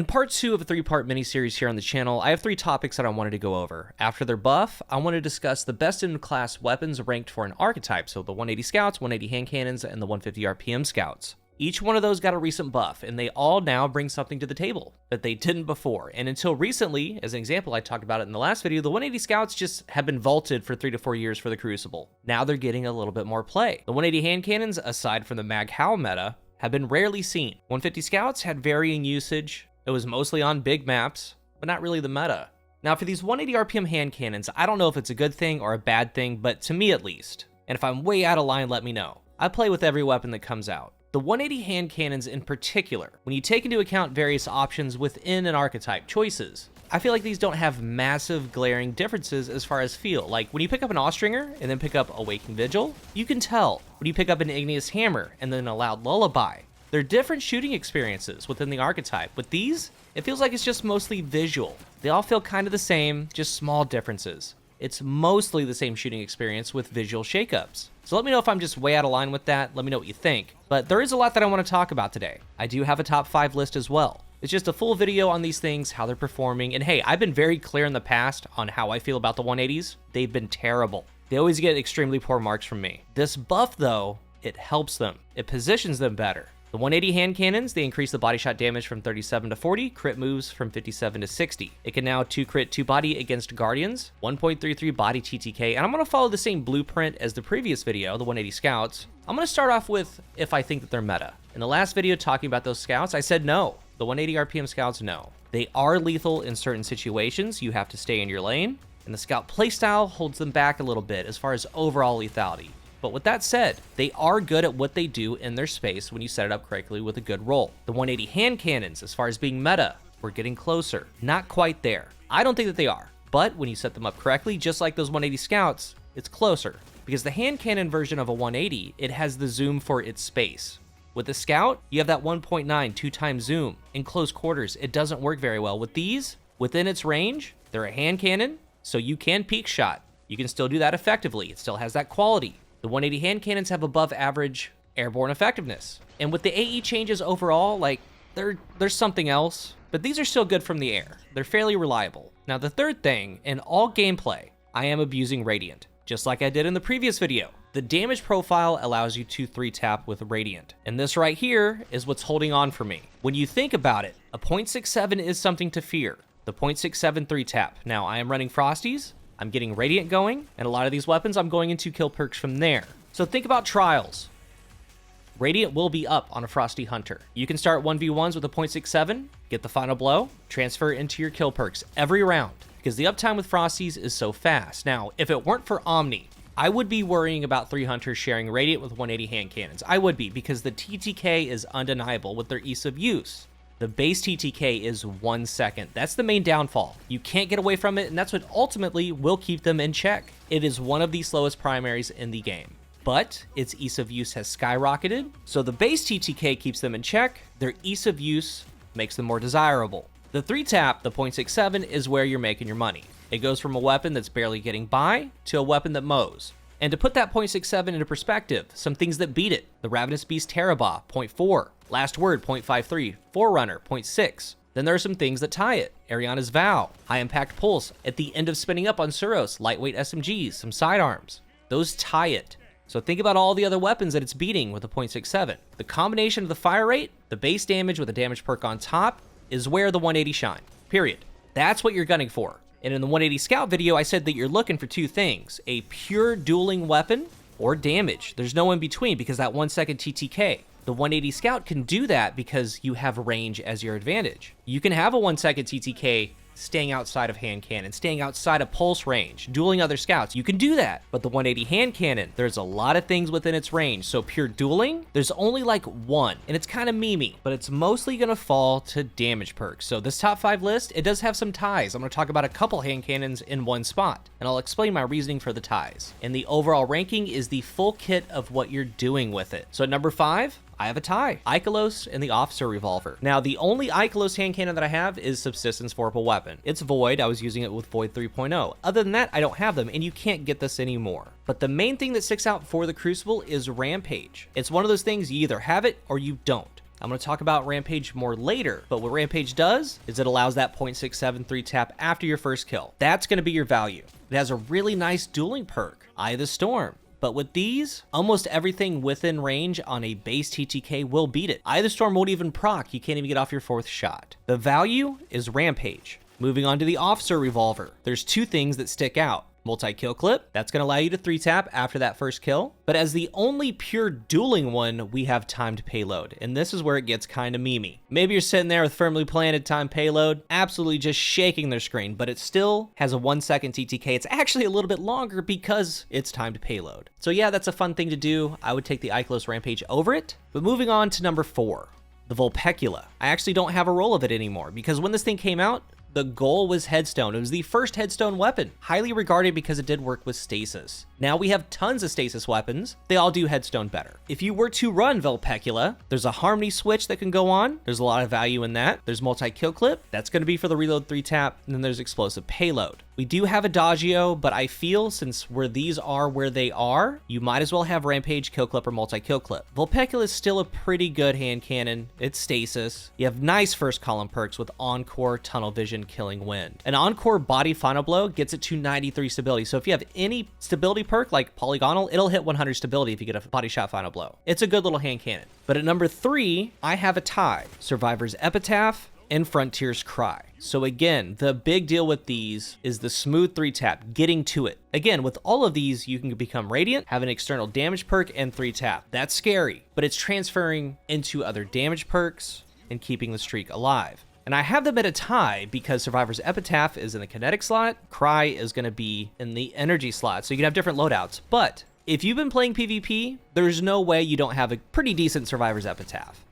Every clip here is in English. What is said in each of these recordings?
In part 2 of a 3-part mini-series here on the channel, I have 3 topics that I wanted to go over. After their buff, I want to discuss the best in class weapons ranked for an archetype, so the 180 scouts, 180 hand cannons, and the 150 RPM scouts. Each one of those got a recent buff, and they all now bring something to the table that they didn't before. And until recently, as an example, I talked about it in the last video, the 180 scouts just have been vaulted for 3 to 4 years for the Crucible. Now they're getting a little bit more play. The 180 hand cannons, aside from the Mag Howl meta, have been rarely seen. 150 scouts had varying usage. It was mostly on big maps, but not really the meta. Now for these 180 RPM hand cannons, I don't know if it's a good thing or a bad thing, but to me at least, and if I'm way out of line, let me know. I play with every weapon that comes out. The 180 hand cannons in particular, when you take into account various options within an archetype choices, I feel like these don't have massive glaring differences as far as feel. Like when you pick up an Austringer and then pick up a Waking Vigil, you can tell. When you pick up an Igneous Hammer and then a Loud Lullaby, they're different shooting experiences within the archetype. With these, it feels like it's just mostly visual. They all feel kind of the same, just small differences. It's mostly the same shooting experience with visual shakeups. So let me know if I'm just way out of line with that. Let me know what you think. But there is a lot that I want to talk about today. I do have a top 5 list as well. It's just a full video on these things, how they're performing. And hey, I've been very clear in the past on how I feel about the 180s. They've been terrible. They always get extremely poor marks from me. This buff though, it helps them. It positions them better. The 180 hand cannons, they increase the body shot damage from 37 to 40, crit moves from 57 to 60. It can now 2 crit 2 body against Guardians, 1.33 body TTK, and I'm going to follow the same blueprint as the previous video, the 180 scouts. I'm going to start off with if I think that they're meta. In the last video talking about those scouts, I said no. The 180 RPM scouts, no. They are lethal in certain situations. You have to stay in your lane, and the scout playstyle holds them back a little bit as far as overall lethality. But with that said, they are good at what they do in their space when you set it up correctly with a good roll. The 180 hand cannons, as far as being meta, we're getting closer. Not quite there. I don't think that they are. But when you set them up correctly, just like those 180 scouts, it's closer. Because the hand cannon version of a 180, it has the zoom for its space. With the scout, you have that 1.9 2x zoom. In close quarters, it doesn't work very well. With these, within its range, they're a hand cannon, so you can peek shot. You can still do that effectively. It still has that quality. The 180 hand cannons have above average airborne effectiveness. And with the AE changes overall, like, there's something else. But these are still good from the air. They're fairly reliable. Now the third thing, in all gameplay, I am abusing Radiant. Just like I did in the previous video. The damage profile allows you to 3-tap with Radiant. And this right here is what's holding on for me. When you think about it, a 0.67 is something to fear. The 0.67 3-tap. Now I am running Frosties. I'm getting Radiant going, and a lot of these weapons I'm going into kill perks from there. So think about trials. Radiant will be up on a Frosty Hunter. You can start 1v1s with a 0.67, get the final blow, transfer into your kill perks every round, because the uptime with Frosties is so fast. Now, if it weren't for Omni, I would be worrying about 3 Hunters sharing Radiant with 180 hand cannons. I would be, because the TTK is undeniable with their ease of use. The base TTK is 1 second. That's the main downfall. You can't get away from it, and that's what ultimately will keep them in check. It is one of the slowest primaries in the game, but its ease of use has skyrocketed, so the base TTK keeps them in check. Their ease of use makes them more desirable. The 3-tap, the 0.67, is where you're making your money. It goes from a weapon that's barely getting by to a weapon that mows. And to put that 0.67 into perspective, some things that beat it: the Ravenous Beast Terabah, 0.4, Last Word, 0.53, Forerunner, 0.6. Then there are some things that tie it: Ariana's Vow, High Impact Pulse, at the end of spinning up on Suros, lightweight SMGs, some sidearms. Those tie it. So think about all the other weapons that it's beating with a 0.67. The combination of the fire rate, the base damage with a damage perk on top, is where the 180 shine, period. That's what you're gunning for. And in the 180 Scout video, I said that you're looking for 2 things: a pure dueling weapon or damage. There's no in between, because that 1 second TTK. The 180 Scout can do that because you have range as your advantage. You can have a 1 second TTK staying outside of hand cannon, staying outside of pulse range, dueling other scouts. You can do that. But the 180 hand cannon, there's a lot of things within its range. So pure dueling, there's only like 1, and it's kind of memey, but it's mostly gonna fall to damage perks. So this top 5 list, it does have some ties. I'm gonna talk about a couple hand cannons in one spot, and I'll explain my reasoning for the ties. And the overall ranking is the full kit of what you're doing with it. So at number 5, I have a tie: Ikelos and the Officer Revolver. Now, the only Ikelos hand cannon that I have is Subsistence Vorpal Weapon. It's Void. I was using it with Void 3.0. Other than that, I don't have them, and you can't get this anymore. But the main thing that sticks out for the Crucible is Rampage. It's one of those things, you either have it or you don't. I'm going to talk about Rampage more later, but what Rampage does is it allows that 0.67 3-tap after your first kill. That's going to be your value. It has a really nice dueling perk, Eye of the Storm. But with these, almost everything within range on a base TTK will beat it. Eye of the Storm won't even proc. You can't even get off your 4th shot. The value is Rampage. Moving on to the Officer Revolver. There's 2 things that stick out. Multi-kill clip, that's going to allow you to 3-tap after that first kill. But as the only pure dueling one, we have timed payload. And this is where it gets kind of memey. Maybe you're sitting there with firmly planted timed payload, absolutely just shaking their screen, but it still has a 1-second TTK. It's actually a little bit longer because it's timed payload. So yeah, that's a fun thing to do. I would take the Ikelos Rampage over it. But moving on to number 4, the Vulpecula. I actually don't have a roll of it anymore because when this thing came out, the goal was Headstone. It was the first Headstone weapon, highly regarded because it did work with stasis. Now we have tons of stasis weapons. They all do Headstone better. If you were to run Vulpecula, there's a Harmony switch that can go on. There's a lot of value in that. There's multi-kill clip. That's going to be for the reload 3-tap. And then there's explosive payload. We do have Adagio, but I feel since where these are where they are, you might as well have Rampage, Kill Clip, or Multi-Kill Clip. Vulpecula is still a pretty good hand cannon. It's stasis. You have nice first column perks with Encore, Tunnel Vision, Killing Wind. An Encore Body Final Blow gets it to 93 stability. So if you have any stability perk like Polygonal, it'll hit 100 stability if you get a Body Shot Final Blow. It's a good little hand cannon. But at number 3, I have a tie. Survivor's Epitaph and Frontier's Cry. So again, the big deal with these is the smooth 3-tap, getting to it. Again, with all of these, you can become Radiant, have an external damage perk, and 3-tap. That's scary, but it's transferring into other damage perks and keeping the streak alive. And I have them at a tie because Survivor's Epitaph is in the kinetic slot, Cry is going to be in the energy slot, so you can have different loadouts. But if you've been playing PvP, there's no way you don't have a pretty decent Survivor's Epitaph.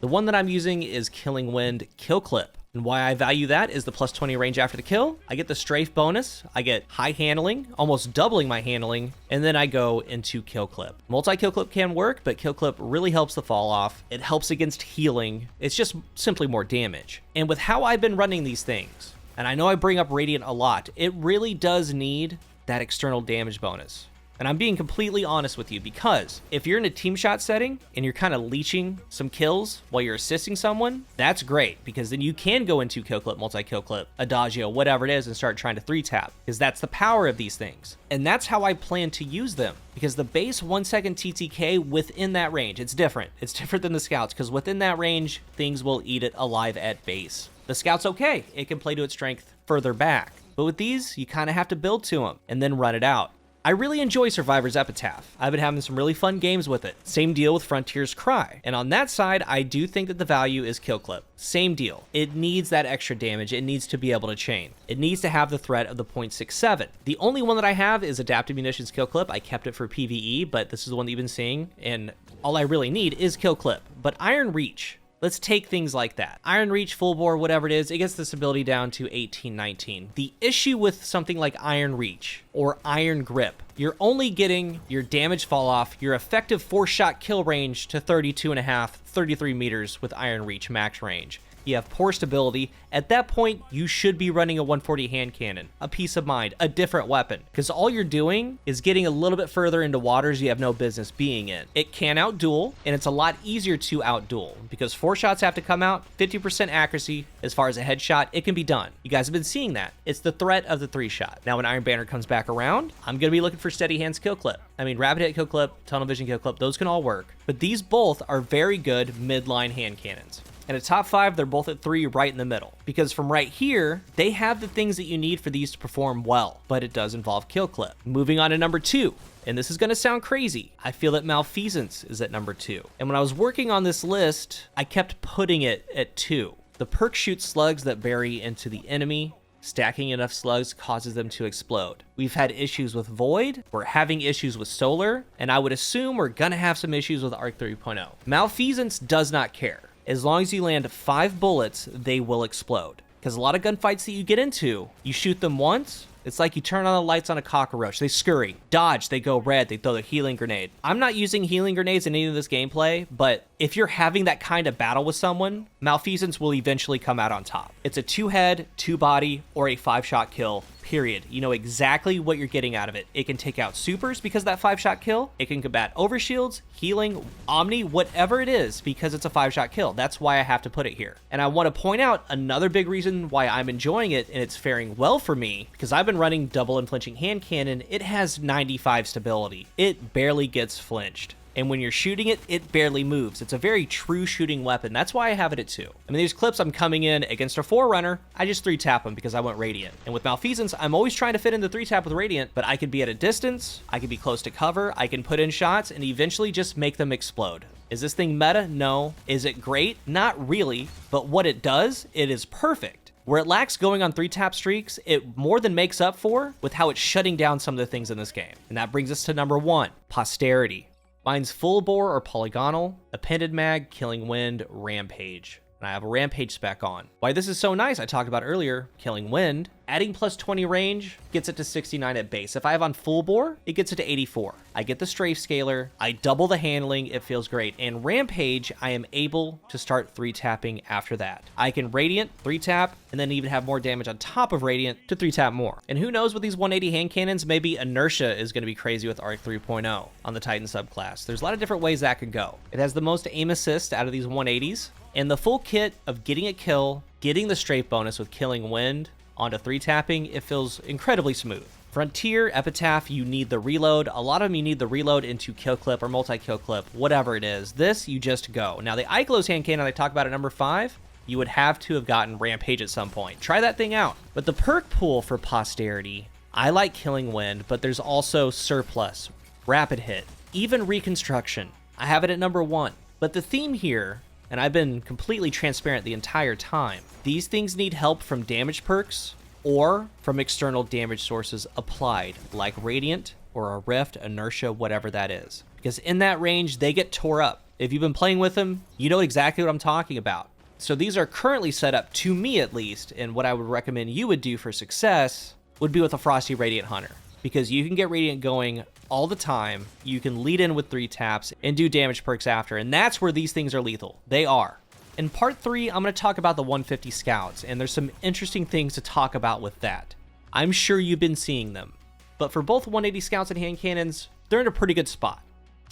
The one that I'm using is Killing Wind Kill Clip. And why I value that is the plus 20 range after the kill. I get the strafe bonus. I get high handling, almost doubling my handling. And then I go into Kill Clip. Multi-kill clip can work, but Kill Clip really helps the fall off. It helps against healing. It's just simply more damage. And with how I've been running these things, and I know I bring up Radiant a lot, it really does need that external damage bonus. And I'm being completely honest with you because if you're in a team shot setting and you're kind of leeching some kills while you're assisting someone, that's great because then you can go into Kill Clip, Multi-Kill Clip, Adagio, whatever it is, and start trying to 3-tap because that's the power of these things. And that's how I plan to use them because the base 1-second TTK within that range, it's different. It's different than the Scouts because within that range, things will eat it alive at base. The Scout's okay. It can play to its strength further back. But with these, you kind of have to build to them and then run it out. I really enjoy Survivor's Epitaph. I've been having some really fun games with it. Same deal with Frontier's Cry. And on that side, I do think that the value is Kill Clip. Same deal. It needs that extra damage. It needs to be able to chain. It needs to have the threat of the 0.67. The only one that I have is Adaptive Munitions Kill Clip. I kept it for PvE, but this is the one that you've been seeing. And all I really need is Kill Clip. But Iron Reach, let's take things like that. Iron Reach, Full Bore, whatever it is, it gets the stability down to 18, 19. The issue with something like Iron Reach or Iron Grip, you're only getting your damage fall off, your effective 4-shot kill range to 32.5, 33 meters with Iron Reach max range. You have poor stability. At that point, you should be running a 140 hand cannon, a Peace of Mind, a different weapon, because all you're doing is getting a little bit further into waters you have no business being in. It can outduel, and it's a lot easier to outduel, because 4 shots have to come out, 50% accuracy. As far as a headshot, it can be done. You guys have been seeing that. It's the threat of the 3-shot. Now, when Iron Banner comes back around, I'm going to be looking for Steady Hands Kill Clip. I mean, Rapid Hit Kill Clip, Tunnel Vision Kill Clip, those can all work, but these both are very good midline hand cannons. And at top 5, they're both at 3 right in the middle. Because from right here, they have the things that you need for these to perform well. But it does involve Kill Clip. Moving on to number 2. And this is going to sound crazy. I feel that Malfeasance is at number 2. And when I was working on this list, I kept putting it at 2. The perk shoots slugs that bury into the enemy. Stacking enough slugs causes them to explode. We've had issues with Void, we're having issues with Solar, and I would assume we're gonna have some issues with Arc 3.0. Malfeasance does not care. As long as you land 5 bullets, they will explode. Because a lot of gunfights that you get into, you shoot them once, it's like you turn on the lights on a cockroach. They scurry, dodge, they go red, they throw their healing grenade. I'm not using healing grenades in any of this gameplay, but if you're having that kind of battle with someone, Malfeasance will eventually come out on top. It's a 2-head, 2-body, or a 5-shot kill, period. You know exactly what you're getting out of it. It can take out supers because of that 5-shot kill. It can combat overshields, healing, Omni, whatever it is, because it's a 5-shot kill. That's why I have to put it here. And I want to point out another big reason why I'm enjoying it and it's faring well for me, because I've been running double unflinching hand cannon. It has 95 stability. It barely gets flinched. And when you're shooting it, it barely moves. It's a very true shooting weapon. That's why I have it at 2. I mean, these clips I'm coming in against a Forerunner, I just 3-tap them because I want Radiant. And with Malfeasance, I'm always trying to fit in the 3-tap with Radiant, but I could be at a distance, I could be close to cover, I can put in shots, and eventually just make them explode. Is this thing meta? No. Is it great? Not really. But what it does, it is perfect. Where it lacks going on 3-tap streaks, it more than makes up for with how it's shutting down some of the things in this game. And that brings us to number 1, Posterity. Mine's full bore or polygonal, appended mag, killing wind, rampage. And I have a rampage spec on. Why this is so nice, I talked about earlier, killing wind. Adding plus 20 range gets it to 69 at base. If I have on full bore, it gets it to 84. I get the strafe scaler, I double the handling, it feels great. And rampage, I am able to start 3-tapping after that. I can Radiant, 3-tap, and then even have more damage on top of Radiant to 3-tap more. And who knows with these 180 hand cannons, maybe Inertia is going to be crazy with Arc 3.0 on the Titan subclass. There's a lot of different ways that could go. It has the most aim assist out of these 180s, and the full kit of getting a kill, getting the strafe bonus with killing wind, onto 3-tapping, it feels incredibly smooth. Frontier, Epitaph, you need the reload. A lot of them you need the reload into kill clip or multi-kill clip, whatever it is. This, you just go. Now the Ikelos hand cannon I talked about at number 5, you would have to have gotten Rampage at some point. Try that thing out. But the perk pool for Posterity, I like Killing Wind, but there's also Surplus, Rapid Hit, even Reconstruction. I have it at number 1. But the theme here, and I've been completely transparent the entire time, these things need help from damage perks or from external damage sources applied, like Radiant or a Rift, Inertia, whatever that is. Because in that range, they get tore up. If you've been playing with them, you know exactly what I'm talking about. So these are currently set up, to me at least, and what I would recommend you would do for success would be with a Frosty Radiant Hunter. Because you can get Radiant going all the time, you can lead in with 3-taps and do damage perks after, and that's where these things are lethal. They are. In part 3, I'm going to talk about the 150 scouts, and there's some interesting things to talk about with that. I'm sure you've been seeing them, but for both 180 scouts and hand cannons, they're in a pretty good spot,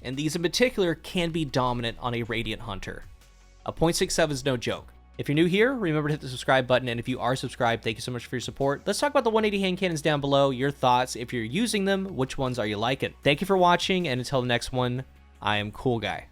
and these in particular can be dominant on a Radiant Hunter. A .67 is no joke. If you're new here, remember to hit the subscribe button, and if you are subscribed, thank you so much for your support. Let's talk about the 180 hand cannons down below, your thoughts, if you're using them, which ones are you liking? Thank you for watching, and until the next one, I am CoolGuy.